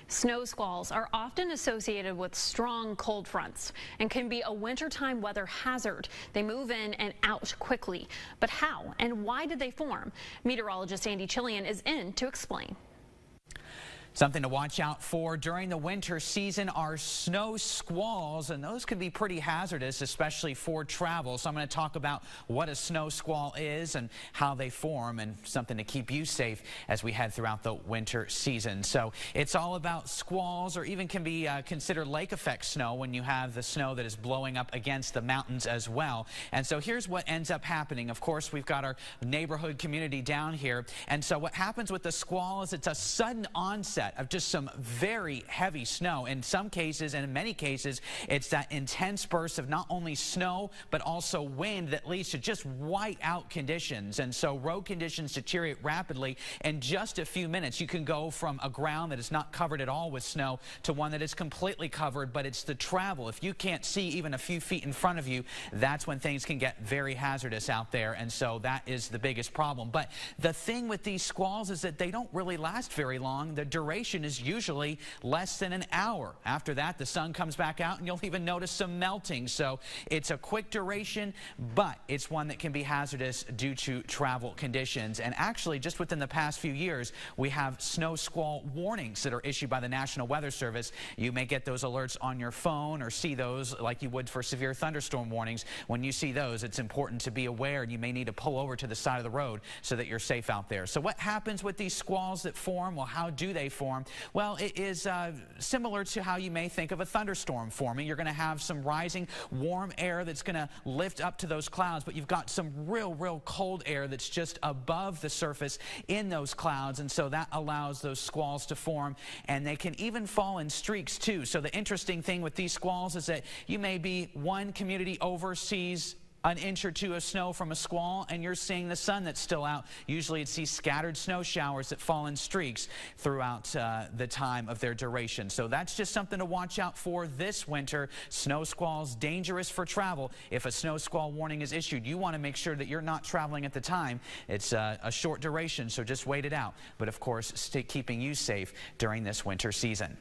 Snow squalls are often associated with strong cold fronts and can be a wintertime weather hazard. They move in and out quickly. But how and why did they form? Meteorologist Andy Chillian is in to explain. Something to watch out for during the winter season are snow squalls, and those can be pretty hazardous, especially for travel. So I'm going to talk about what a snow squall is and how they form, and something to keep you safe as we head throughout the winter season. So it's all about squalls, or even can be considered lake effect snow when you have the snow that is blowing up against the mountains as well. And so here's what ends up happening. Of course, we've got our neighborhood community down here. And so what happens with the squall is it's a sudden onset of just some very heavy snow. In some cases, and in many cases, it's that intense burst of not only snow, but also wind that leads to just white out conditions. And so road conditions deteriorate rapidly. In just a few minutes, you can go from a ground that is not covered at all with snow to one that is completely covered, but it's the travel. If you can't see even a few feet in front of you, that's when things can get very hazardous out there. And so that is the biggest problem. But the thing with these squalls is that they don't really last very long. The duration is usually less than an hour. After that, the sun comes back out and you'll even notice some melting. So it's a quick duration, but it's one that can be hazardous due to travel conditions. And actually, just within the past few years, we have snow squall warnings that are issued by the National Weather Service. You may get those alerts on your phone or see those like you would for severe thunderstorm warnings. When you see those, it's important to be aware, and you may need to pull over to the side of the road so that you're safe out there. So what happens with these squalls that form? Well, how do they form? Well, it is similar to how you may think of a thunderstorm forming. You're going to have some rising warm air that's going to lift up to those clouds, but you've got some real cold air that's just above the surface in those clouds, and so that allows those squalls to form, and they can even fall in streaks too. So the interesting thing with these squalls is that you may be one community over sees an inch or two of snow from a squall, and you're seeing the sun that's still out. Usually it's these scattered snow showers that fall in streaks throughout the time of their duration. So that's just something to watch out for this winter. Snow squalls, dangerous for travel. If a snow squall warning is issued, you want to make sure that you're not traveling at the time. It's a short duration, so just wait it out. But of course, keeping you safe during this winter season.